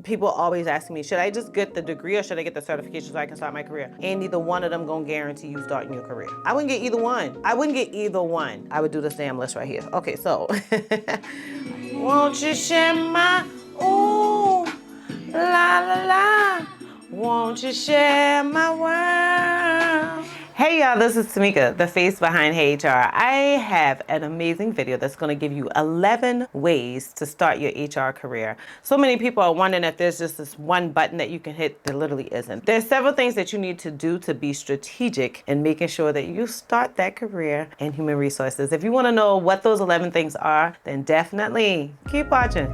People always ask me, should I just get the degree or should I get the certification so I can start my career? Ain't neither one of them gonna guarantee you starting your career. I wouldn't get either one. I wouldn't get either one. I would do this damn list right here. Okay, so won't you share my ooh la la la? Won't you share my world? Hey y'all, this is Timeka, the face behind Hey HR. I have an amazing video that's going to give you 11 ways to start your HR career. So many people are wondering if there's just this one button that you can hit. There literally isn't. There's several things that you need to do to be strategic in making sure that you start that career in human resources. If you want to know what those 11 things are, then definitely keep watching.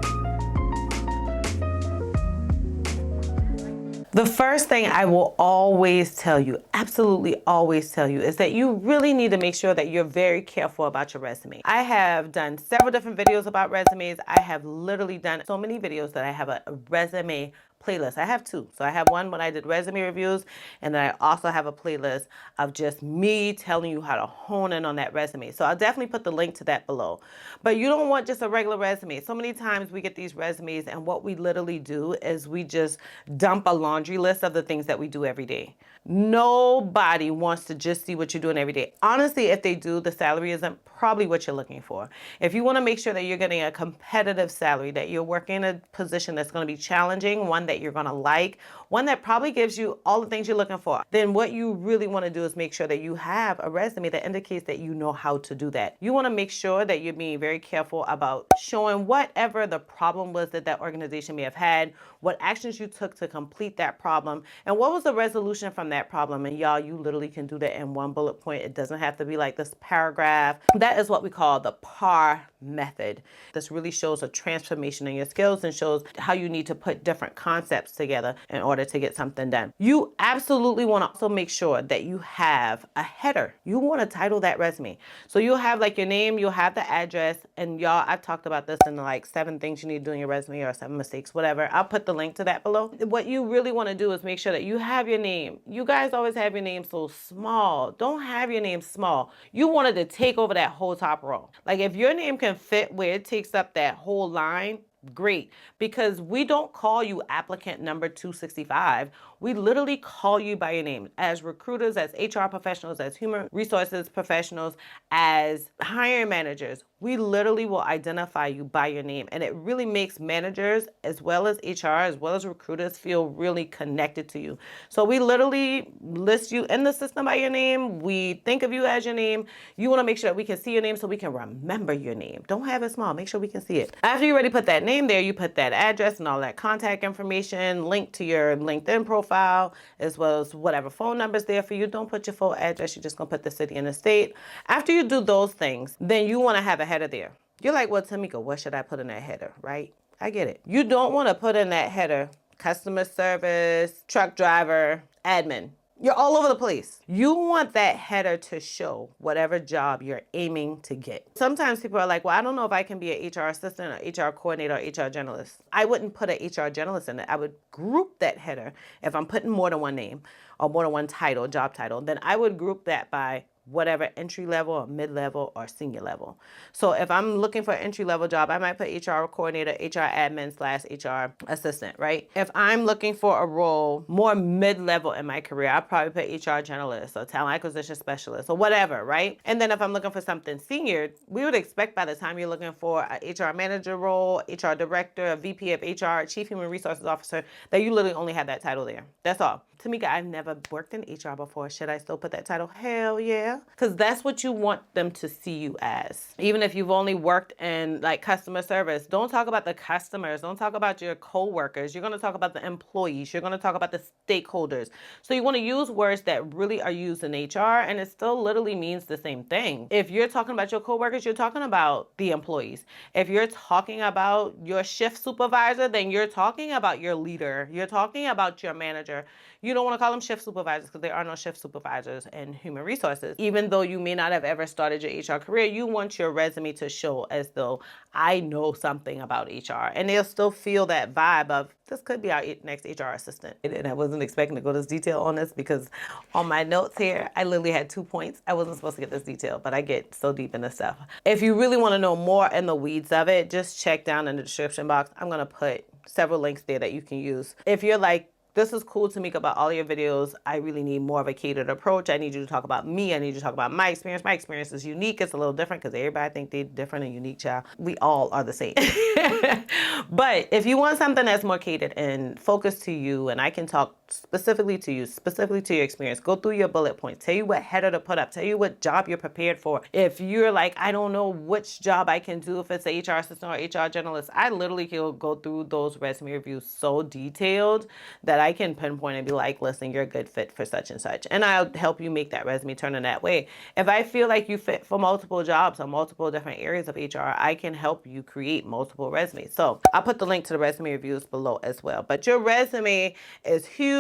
The first thing I will always tell you, absolutely always tell you, is that you really need to make sure that you're very careful about your resume. I have done several different videos about resumes. I have literally done so many videos that I have a resume playlist. I have two. So I have one when I did resume reviews, and then I also have a playlist of just me telling you how to hone in on that resume. So I'll definitely put the link to that below. But you don't want just a regular resume. So many times we get these resumes and what we literally do is we just dump a laundry list of the things that we do every day. Nobody wants to just see what you're doing every day. Honestly, if they do, the salary isn't probably what you're looking for. If you want to make sure that you're getting a competitive salary, that you're working in a position that's going to be challenging, one that you're going to like, one that probably gives you all the things you're looking for, then what you really want to do is make sure that you have a resume that indicates that you know how to do that. You want to make sure that you're being very careful about showing whatever the problem was that that organization may have had, what actions you took to complete that problem, and what was the resolution from that problem. And y'all, you literally can do that in one bullet point. It doesn't have to be like this paragraph. That is what we call the P.A.R method. This really shows a transformation in your skills and shows how you need to put different concepts together in order to get something done. You absolutely want to also make sure that you have a header. You want to title that resume. So you'll have like your name, you'll have the address, and y'all, I've talked about this in the like 7 things you need to do in your resume or 7 mistakes, whatever. I'll put the link to that below. What you really want to do is make sure that you have your name. You guys always have your name so small. Don't have your name small. You wanted to take over that whole top row. Like if your name can fit where it takes up that whole line, great, because we don't call you applicant number 265. We literally call you by your name. As recruiters, as HR professionals, as human resources professionals, as hiring managers, we literally will identify you by your name. And it really makes managers, as well as HR, as well as recruiters, feel really connected to you. So we literally list you in the system by your name. We think of you as your name. You want to make sure that we can see your name so we can remember your name. Don't have it small. Make sure we can see it. After you already put that name there, you put that address and all that contact information, link to your LinkedIn profile, as well as whatever phone number's there for you. Don't put your full address. You're just going to put the city and the state. After you do those things, then you want to have a header there. You're like, well, Timeka, what should I put in that header, right? I get it. You don't want to put in that header customer service, truck driver, admin. You're all over the place. You want that header to show whatever job you're aiming to get. Sometimes people are like, well, I don't know if I can be an HR assistant or HR coordinator or HR generalist. I wouldn't put an HR generalist in it. I would group that header. If I'm putting more than one name or more than one title, job title, then I would group that by whatever entry level or mid-level or senior level. So if I'm looking for an entry-level job, I might put HR coordinator, HR admin / HR assistant, right? If I'm looking for a role more mid-level in my career, I'll probably put HR generalist or talent acquisition specialist or whatever, right? And then if I'm looking for something senior, we would expect by the time you're looking for an HR manager role, HR director, a VP of HR, chief human resources officer, that you literally only have that title there. That's all. Timeka, I've never worked in HR before. Should I still put that title? Hell yeah. Because that's what you want them to see you as. Even if you've only worked in like customer service, don't talk about the customers. Don't talk about your coworkers. You're going to talk about the employees. You're going to talk about the stakeholders. So you want to use words that really are used in HR, and it still literally means the same thing. If you're talking about your coworkers, you're talking about the employees. If you're talking about your shift supervisor, then you're talking about your leader. You're talking about your manager. You don't want to call them shift supervisors because there are no shift supervisors in human resources. Even though you may not have ever started your HR career, you want your resume to show as though I know something about HR. And they'll still feel that vibe of, this could be our next HR assistant. And I wasn't expecting to go this detail on this because on my notes here, I literally had 2 points. I wasn't supposed to get this detail, but I get so deep in this stuff. If you really want to know more in the weeds of it, just check down in the description box. I'm going to put several links there that you can use. If you're like, this is cool, Timeka, about all your videos, I really need more of a catered approach. I need you to talk about me. I need you to talk about my experience. My experience is unique. It's a little different because everybody think they're different and unique, child. We all are the same. But if you want something that's more catered and focused to you, and I can talk specifically to you, specifically to your experience, go through your bullet points, tell you what header to put up, tell you what job you're prepared for. If you're like, I don't know which job I can do, if it's an HR assistant or HR generalist, I literally can go through those resume reviews so detailed that I can pinpoint and be like, listen, you're a good fit for such and such. And I'll help you make that resume turn in that way. If I feel like you fit for multiple jobs or multiple different areas of HR, I can help you create multiple resumes. So I'll put the link to the resume reviews below as well. But your resume is huge.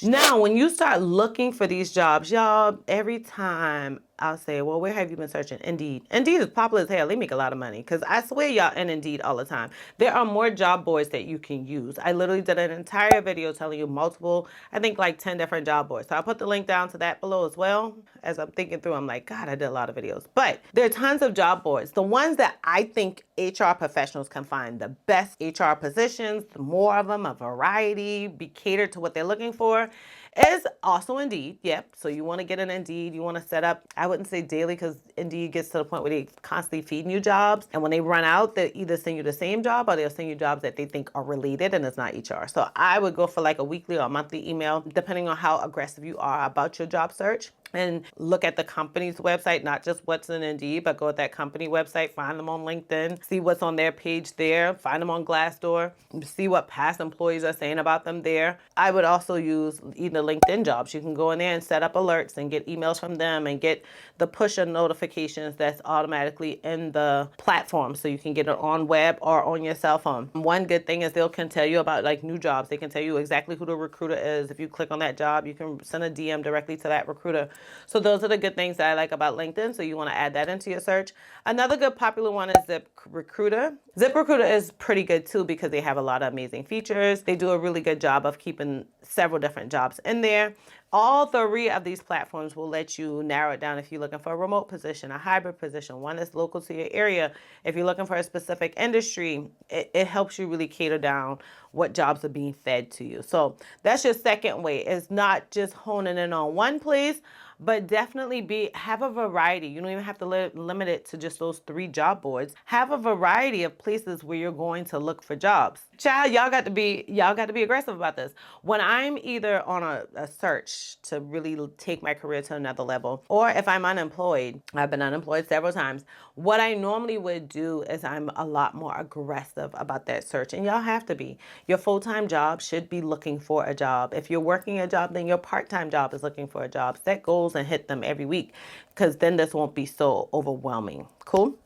Now, when you start looking for these jobs, y'all, every time I'll say, well, where have you been searching? Indeed. Indeed is popular as hell. They make a lot of money because I swear y'all in Indeed all the time. There are more job boards that you can use. I literally did an entire video telling you multiple, I think like 10 different job boards. So I'll put the link down to that below as well. As I'm thinking through, I'm like, God, I did a lot of videos. But there are tons of job boards. The ones that I think HR professionals can find the best HR positions, more of them, a variety, be catered to what they're looking for, is also Indeed. Yep. So you want to get an Indeed. You want to set up, I wouldn't say daily because Indeed gets to the point where they constantly feeding you jobs. And when they run out, they either send you the same job or they'll send you jobs that they think are related and it's not HR. So I would go for like a weekly or a monthly email, depending on how aggressive you are about your job search. And look at the company's website, not just what's in Indeed, but go at that company website, find them on LinkedIn, see what's on their page there, find them on Glassdoor, see what past employees are saying about them there. I would also use either LinkedIn Jobs. You can go in there and set up alerts and get emails from them and get the push notifications that's automatically in the platform so you can get it on web or on your cell phone. One good thing is they can tell you about like new jobs. They can tell you exactly who the recruiter is. If you click on that job, you can send a DM directly to that recruiter. So those are the good things that I like about LinkedIn. So you want to add that into your search. Another good popular one is ZipRecruiter. ZipRecruiter is pretty good too because they have a lot of amazing features. They do a really good job of keeping several different jobs in there. All three of these platforms will let you narrow it down if you're looking for a remote position, a hybrid position, one that's local to your area. If you're looking for a specific industry, it helps you really cater down what jobs are being fed to you. So that's your second way. It's not just honing in on one place, but definitely have a variety. You don't even have to limit it to just those 3 job boards. Have a variety of places where you're going to look for jobs. Child, y'all got to be aggressive about this. When I'm either on a search to really take my career to another level, or if I'm unemployed, I've been unemployed several times, what I normally would do is I'm a lot more aggressive about that search. And y'all have to be. Your full-time job should be looking for a job. If you're working a job, then your part-time job is looking for a job. Set goals and hit them every week because then this won't be so overwhelming. Cool?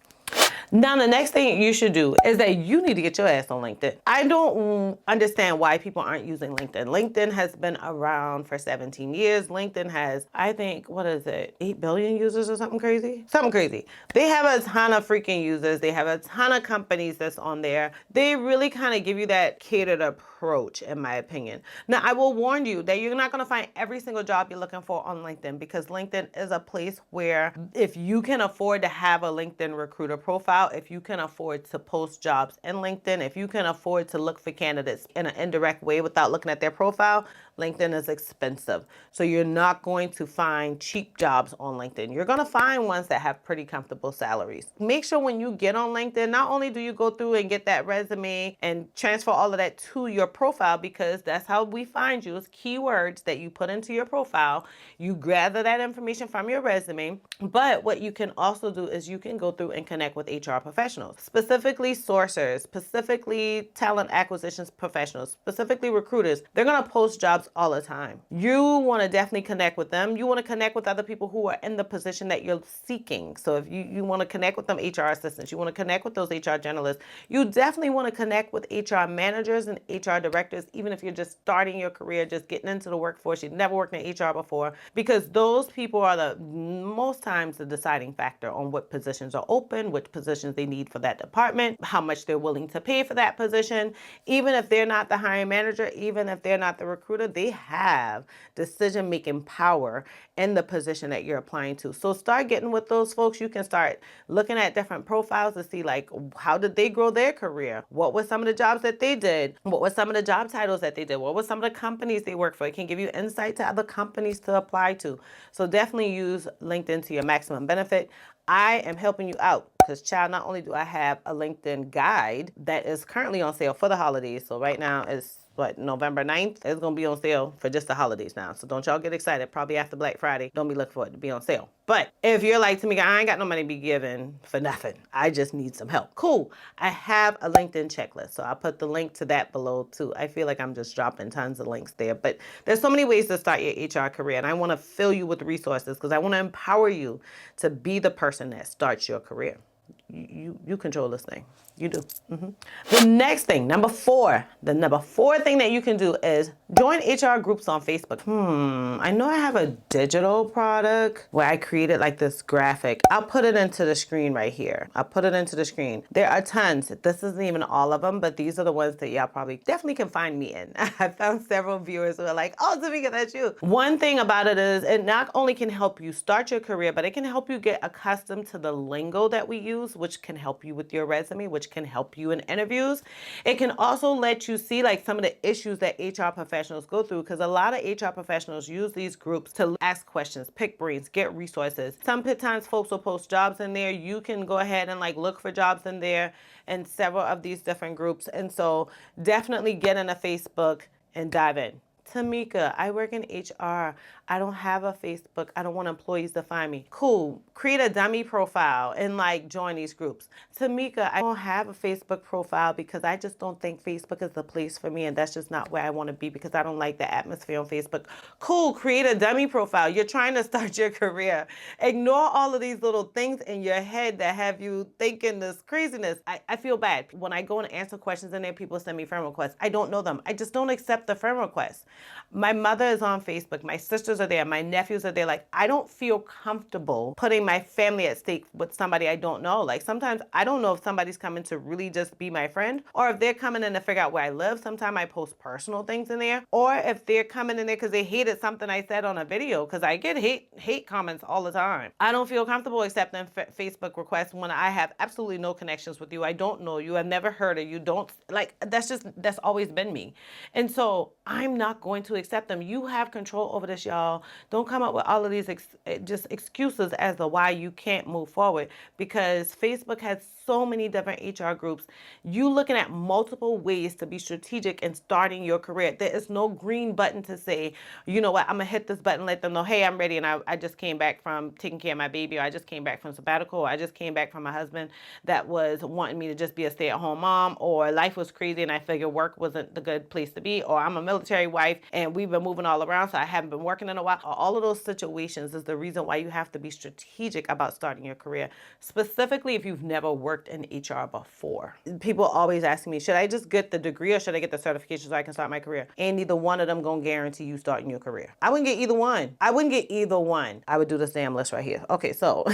Now, the next thing you should do is that you need to get your ass on LinkedIn. I don't understand why people aren't using LinkedIn. LinkedIn has been around for 17 years. LinkedIn has, I think, 8 billion users or something crazy? Something crazy. They have a ton of freaking users. They have a ton of companies that's on there. They really kind of give you that catered approach, in my opinion. Now, I will warn you that you're not going to find every single job you're looking for on LinkedIn because LinkedIn is a place where if you can afford to have a LinkedIn recruiter profile, if you can afford to post jobs in LinkedIn, if you can afford to look for candidates in an indirect way without looking at their profile, LinkedIn is expensive. So you're not going to find cheap jobs on LinkedIn. You're going to find ones that have pretty comfortable salaries. Make sure when you get on LinkedIn, not only do you go through and get that resume and transfer all of that to your profile, because that's how we find you, is keywords that you put into your profile. You gather that information from your resume. But what you can also do is you can go through and connect with HR professionals, specifically sourcers, specifically talent acquisitions professionals, specifically recruiters. They're going to post jobs all the time. You want to definitely connect with them. You want to connect with other people who are in the position that you're seeking. So if you want to connect with them HR assistants, you want to connect with those HR generalists, you definitely want to connect with HR managers and HR directors, even if you're just starting your career, just getting into the workforce, you've never worked in HR before, because those people are most times the deciding factor on what positions are open, which positions positions they need for that department, how much they're willing to pay for that position. Even if they're not the hiring manager, even if they're not the recruiter, they have decision-making power in the position that you're applying to. So start getting with those folks. You can start looking at different profiles to see, like, how did they grow their career? What were some of the jobs that they did? What were some of the job titles that they did? What were some of the companies they worked for? It can give you insight to other companies to apply to. So definitely use LinkedIn to your maximum benefit. I am helping you out because, child, not only do I have a LinkedIn guide that is currently on sale for the holidays. So right now it's November 9th. It's going to be on sale for just the holidays now. So don't y'all get excited. Probably after Black Friday. Don't be looking for it to be on sale. But if you're like Timeka, I ain't got no money to be given for nothing. I just need some help. Cool. I have a LinkedIn checklist. So I'll put the link to that below too. I feel like I'm just dropping tons of links there. But there's so many ways to start your HR career. And I want to fill you with resources because I want to empower you to be the person that starts your career. You control this thing. You do. The next thing, number 4, the number 4 thing that you can do is join HR groups on Facebook. I know I have a digital product where I created like this graphic. I'll put it into the screen right here. I'll put it into the screen. There are tons. This isn't even all of them, but these are the ones that y'all probably definitely can find me in. I found several viewers who are like, oh, Timeka, that's you. One thing about it is it not only can help you start your career, but it can help you get accustomed to the lingo that we use, which can help you with your resume, which can help you in interviews. It can also let you see like some of the issues that HR professionals go through, because a lot of HR professionals use these groups to ask questions, pick brains, get resources. Sometimes folks will post jobs in there. You can go ahead and like look for jobs in there in several of these different groups. And so definitely get in a Facebook and dive in. Timeka, I work in HR. I don't have a Facebook. I don't want employees to find me. Cool. Create a dummy profile and like join these groups. Timeka, I don't have a Facebook profile because I just don't think Facebook is the place for me, and that's just not where I want to be because I don't like the atmosphere on Facebook. Cool. Create a dummy profile. You're trying to start your career. Ignore all of these little things in your head that have you thinking this craziness. I feel bad. When I go and answer questions in there, people send me friend requests. I don't know them. I just don't accept the friend requests. My mother is on Facebook. My sisters are there. My nephews are there. Like, I don't feel comfortable putting my family at stake with somebody I don't know. Like, sometimes I don't know if somebody's coming to really just be my friend, or if they're coming in to figure out where I live. Sometimes I post personal things in there, or if they're coming in there because they hated something I said on a video, because I get hate comments all the time. I don't feel comfortable accepting Facebook requests when I have absolutely no connections with you. I don't know you. I've never heard of you. Don't, like, that's always been me. And so I'm not going to accept them. You have control over this, y'all. Don't come up with all of these just excuses as to why you can't move forward, because Facebook has so many different HR groups. You looking at multiple ways to be strategic in starting your career. There is no green button to say, you know what, I'm gonna hit this button, let them know, hey, I'm ready, and I just came back from taking care of my baby, or I just came back from sabbatical, or I just came back from my husband that was wanting me to just be a stay-at-home mom, or life was crazy and I figured work wasn't the good place to be, or I'm a military wife and we've been moving all around so I haven't been working in a while. All of those situations is the reason why you have to be strategic about starting your career, specifically if you've never worked in HR before. People always ask me, should I just get the degree or should I get the certification so I can start my career? And neither one of them gonna guarantee you starting your career. I wouldn't get either one. I would do this damn list right here. Okay, so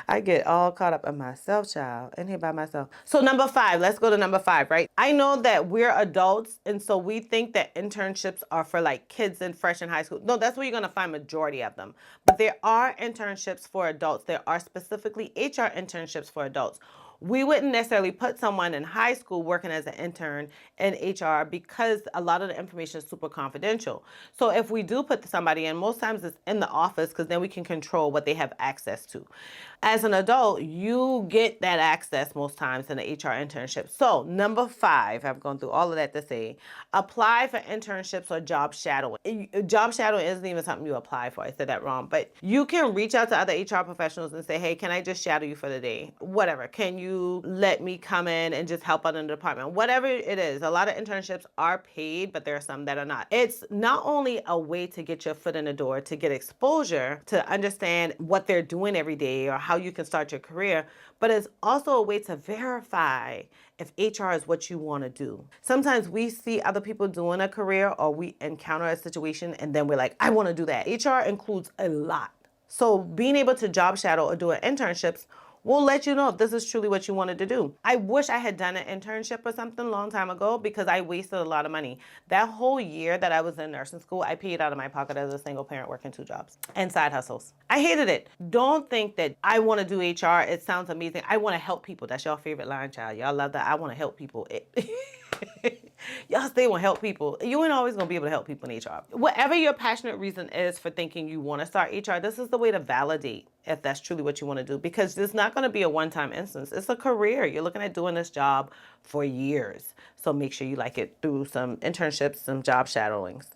I get all caught up in myself, child, in here by myself. So number 5, let's go to number 5, right? I know that we're adults, and so we think that internships are for like kids and fresh in high school. No, that's where you're gonna find majority of them. But there are internships for adults. There are specifically HR internships for adults. We wouldn't necessarily put someone in high school working as an intern in HR because a lot of the information is super confidential. So if we do put somebody in, most times it's in the office because then we can control what they have access to. As an adult, you get that access most times in the HR internship. So number 5, I've gone through all of that to say, apply for internships or job shadowing. Job shadowing isn't even something you apply for. I said that wrong. But you can reach out to other HR professionals and say, hey, can I just shadow you for the day? Whatever. Can you let me come in and just help out in the department? Whatever it is. A lot of internships are paid, but there are some that are not. It's not only a way to get your foot in the door, to get exposure, to understand what they're doing every day or how you can start your career, but it's also a way to verify if HR is what you want to do. Sometimes we see other people doing a career or we encounter a situation and then we're like, I want to do that. HR includes a lot. So being able to job shadow or do internships We'll let you know if this is truly what you wanted to do. I wish I had done an internship or something a long time ago because I wasted a lot of money. That whole year that I was in nursing school, I paid out of my pocket as a single parent working 2 jobs and side hustles. I hated it. Don't think that I want to do HR. It sounds amazing. I want to help people. That's your favorite line, child. Y'all love that. I want to help people. Y'all stay want to help people. You ain't always going to be able to help people in HR. Whatever your passionate reason is for thinking you want to start HR, this is the way to validate if that's truly what you want to do, because it's not going to be a one-time instance. It's a career. You're looking at doing this job for years. So make sure you like it through some internships, some job shadowings.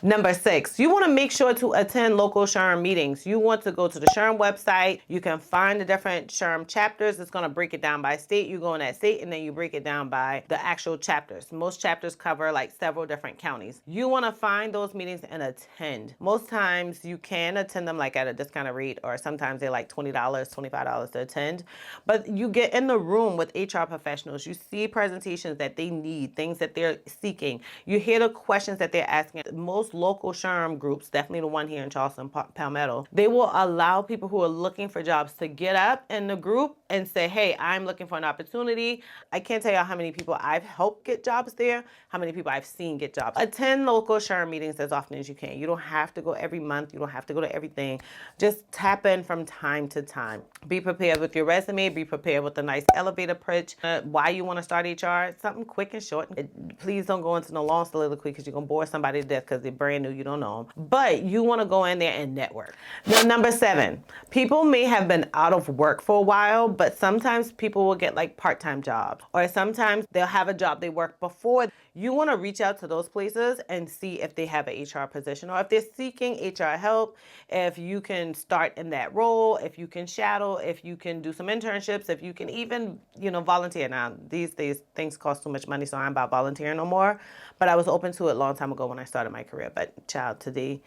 Number 6, you want to make sure to attend local SHRM meetings. You want to go to the SHRM website. You can find the different SHRM chapters. It's going to break it down by state. You go in that state and then you break it down by the actual chapters. Most chapters cover like several different counties. You want to find those meetings and attend. Most times you can attend them like at a discounted rate, or sometimes they're like $20, $25 to attend. But you get in the room with HR professionals. You see presentations that they need, things that they're seeking. You hear the questions that they're asking. Most local SHRM groups, definitely the one here in Charleston, Palmetto, they will allow people who are looking for jobs to get up in the group and say, hey, I'm looking for an opportunity. I can't tell you how many people I've helped get jobs there, how many people I've seen get jobs. Attend local SHRM meetings as often as you can. You don't have to go every month. You don't have to go to everything. Just tap in from time to time. Be prepared with your resume. Be prepared with a nice elevator pitch. Why you want to start HR. Something quick and short. Please don't go into no long soliloquy because you're going to bore somebody to death because they're brand new. You don't know them. But you want to go in there and network. Now, number 7, people may have been out of work for a while, but sometimes people will get like part-time jobs, or sometimes they'll have a job they worked before. You want to reach out to those places and see if they have an HR position, or if they're seeking HR help, if you can start in that role, if you can shadow, if you can do some internships, if you can even, volunteer. Now, these days, things cost too much money, so I'm about volunteering no more. But I was open to it a long time ago when I started my career. But child, today,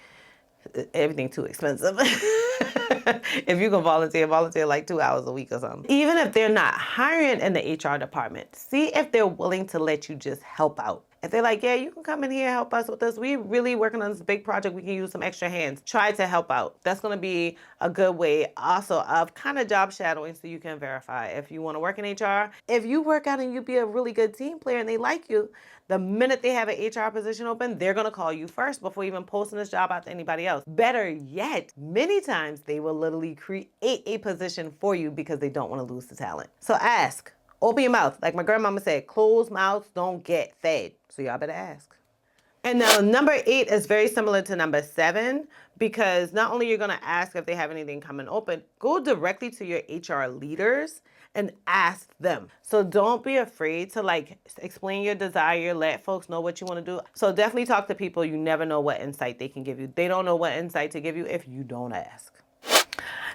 everything's too expensive. If you can volunteer like 2 hours a week or something. Even if they're not hiring in the HR department, see if they're willing to let you just help out. If they're like, yeah, you can come in here, help us with this. We really working on this big project. We can use some extra hands. Try to help out. That's going to be a good way also of kind of job shadowing, so you can verify if you want to work in HR. If you work out and you be a really good team player and they like you, the minute they have an HR position open, they're going to call you first before even posting this job out to anybody else. Better yet, many times they will literally create a position for you because they don't want to lose the talent. So ask. Open your mouth. Like my grandmama said, closed mouths don't get fed. So y'all better ask. And now number 8 is very similar to number 7, because not only you're going to ask if they have anything coming open, go directly to your HR leaders and ask them. So don't be afraid to like explain your desire, let folks know what you want to do. So definitely talk to people. You never know what insight they can give you. They don't know what insight to give you if you don't ask.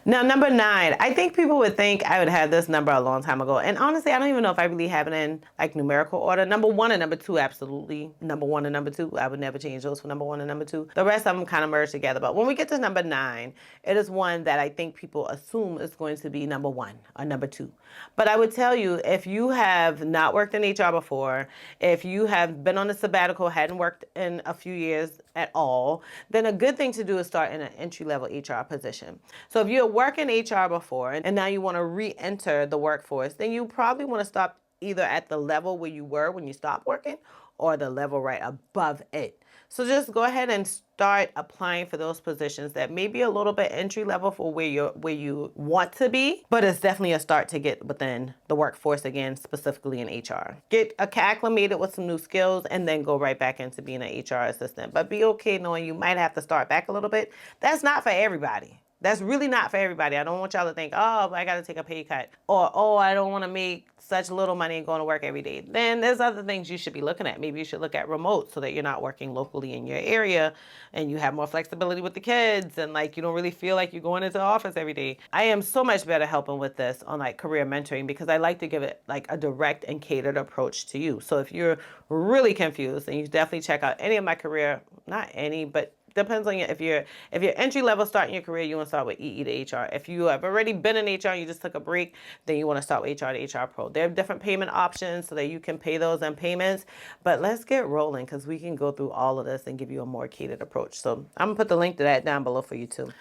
Now, number 9, I think people would think I would have this number a long time ago. And honestly, I don't even know if I really have it in like numerical order. Number 1 and number 2, absolutely. Number 1 and number 2, I would never change those for number 1 and number 2. The rest of them kind of merge together. But when we get to number 9, it is one that I think people assume is going to be number 1 or number 2. But I would tell you, if you have not worked in HR before, if you have been on a sabbatical, hadn't worked in a few years at all, then a good thing to do is start in an entry-level HR position. So if you're working HR before and now you want to re-enter the workforce, then you probably want to stop either at the level where you were when you stopped working or the level right above it. So just go ahead and start applying for those positions that may be a little bit entry level for where you want to be, but it's definitely a start to get within the workforce again, specifically in HR. Get acclimated with some new skills and then go right back into being an HR assistant. But be okay knowing you might have to start back a little bit. That's not for everybody. That's really not for everybody. I don't want y'all to think, oh, I got to take a pay cut, or, oh, I don't want to make such little money and going to work every day. Then there's other things you should be looking at. Maybe you should look at remote so that you're not working locally in your area and you have more flexibility with the kids and like you don't really feel like you're going into the office every day. I am so much better helping with this on like career mentoring because I like to give it like a direct and catered approach to you. So if you're really confused, then you definitely check out any of my career, not any, but depends on you. If you're entry level starting your career, you want to start with EE to HR. If you have already been in HR and you just took a break, then you want to start with HR to HR Pro. There are different payment options so that you can pay those in payments. But let's get rolling because we can go through all of this and give you a more catered approach. So I'm gonna put the link to that down below for you too.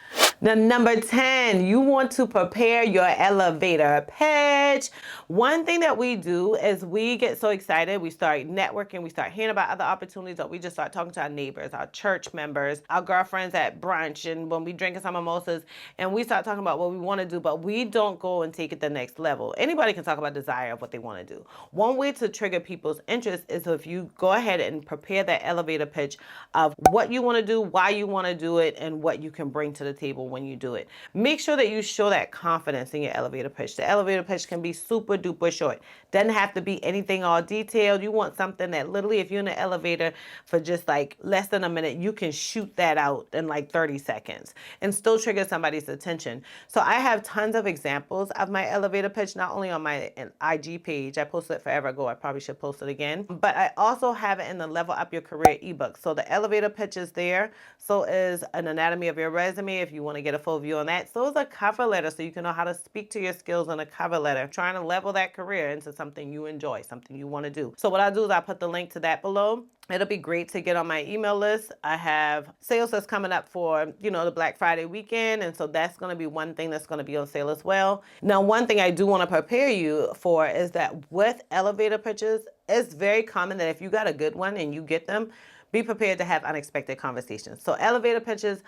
Now, number 10, you want to prepare your elevator pitch. One thing that we do is we get so excited, we start networking, we start hearing about other opportunities, or we just start talking to our neighbors, our church members, our girlfriends at brunch, and when we drinking some mimosas, and we start talking about what we want to do, but we don't go and take it the next level. Anybody can talk about desire of what they want to do. One way to trigger people's interest is if you go ahead and prepare that elevator pitch of what you want to do, why you want to do it, and what you can bring to the table when you do it. Make sure that you show that confidence in your elevator pitch. The elevator pitch can be super duper short. Doesn't have to be anything all detailed. You want something that literally, if you're in the elevator for just like less than a minute, you can shoot that out in like 30 seconds and still trigger somebody's attention. So I have tons of examples of my elevator pitch, not only on my IG page. I posted it forever ago. I probably should post it again. But I also have it in the Level Up Your Career ebook. So the elevator pitch is there. So is an anatomy of your resume if you want to get a full view on that. So is a cover letter so you can know how to speak to your skills in a cover letter. Trying to level that career into something you enjoy, something you want to do. So what I'll do is I'll put the link to that below. It'll be great to get on my email list. I have sales that's coming up for, the Black Friday weekend. And so that's going to be one thing that's going to be on sale as well. Now, one thing I do want to prepare you for is that with elevator pitches, it's very common that if you got a good one and you get them, be prepared to have unexpected conversations. So elevator pitches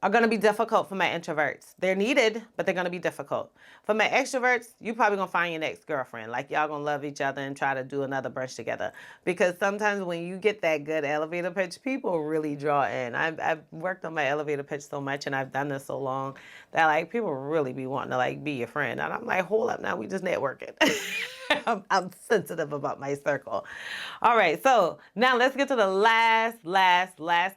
are going to be difficult for my introverts. They're needed, but they're going to be difficult. For my extroverts, you probably going to find your next girlfriend. Like y'all going to love each other and try to do another brunch together. Because sometimes when you get that good elevator pitch, people really draw in. I've worked on my elevator pitch so much and I've done this so long that like people really be wanting to like be your friend. And I'm like, hold up now, we just networking. I'm sensitive about my circle. All right, so now let's get to the last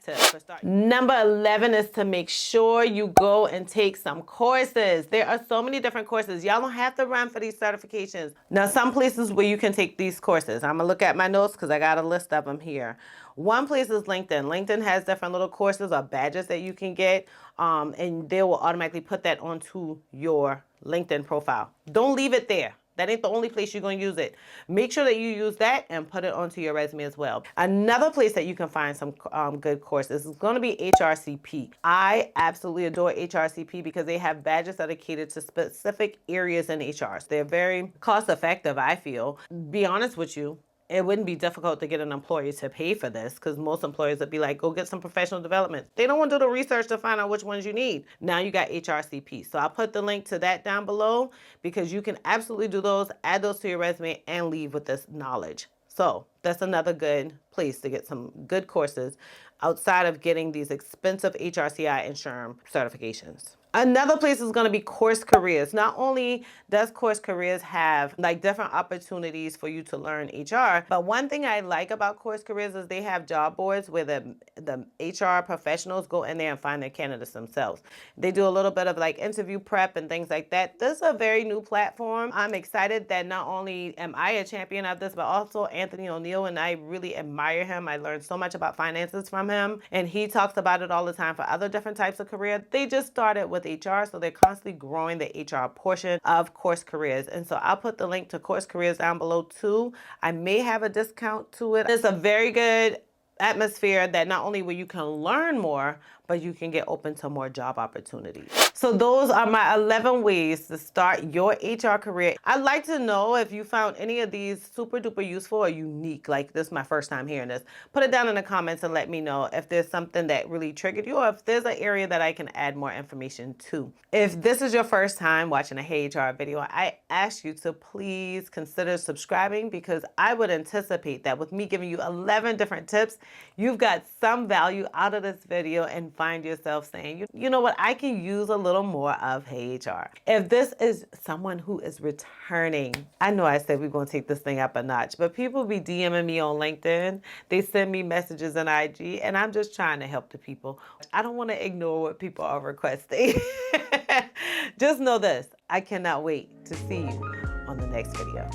tip for starting. Number 11 is to make sure you go and take some courses. There are so many different courses. Y'all don't have to run for these certifications. Now, some places where you can take these courses. I'm gonna look at my notes because I got a list of them here. One place is LinkedIn. LinkedIn has different little courses or badges that you can get, and they will automatically put that onto your LinkedIn profile. Don't leave it there. That ain't the only place you're going to use it. Make sure that you use that and put it onto your resume as well. Another place that you can find some good courses is going to be HRCP. I absolutely adore HRCP because they have badges that are catered to specific areas in HR. So they're very cost effective, I feel. Be honest with you. It wouldn't be difficult to get an employer to pay for this because most employers would be like, go get some professional development. They don't want to do the research to find out which ones you need. Now you got HRCP. So I'll put the link to that down below because you can absolutely do those, add those to your resume, and leave with this knowledge. So that's another good place to get some good courses outside of getting these expensive HRCI and SHRM certifications. Another place is going to be Course Careers. Not only does Course Careers have like different opportunities for you to learn HR, but one thing I like about Course Careers is they have job boards where the HR professionals go in there and find their candidates themselves. They do a little bit of like interview prep and things like that. This is a very new platform. I'm excited that not only am I a champion of this, but also Anthony O'Neill, and I really admire him. I learned so much about finances from him, and he talks about it all the time for other different types of career. They just started with HR, so they're constantly growing the HR portion of Course Careers. And so I'll put the link to Course Careers down below too. I may have a discount to it. It's a very good atmosphere that not only where you can learn more, but you can get open to more job opportunities. So those are my 11 ways to start your HR career. I'd like to know if you found any of these super duper useful or unique. Like, this is my first time hearing this. Put it down in the comments and let me know if there's something that really triggered you or if there's an area that I can add more information to. If this is your first time watching a Hey HR video, I ask you to please consider subscribing because I would anticipate that with me giving you 11 different tips, you've got some value out of this video and find yourself saying, you know what, I can use a little more of Hey HR. If this is someone who is returning, I know I said we're going to take this thing up a notch, but people be DMing me on LinkedIn. They send me messages on IG, and I'm just trying to help the people. I don't want to ignore what people are requesting. Just know this, I cannot wait to see you on the next video.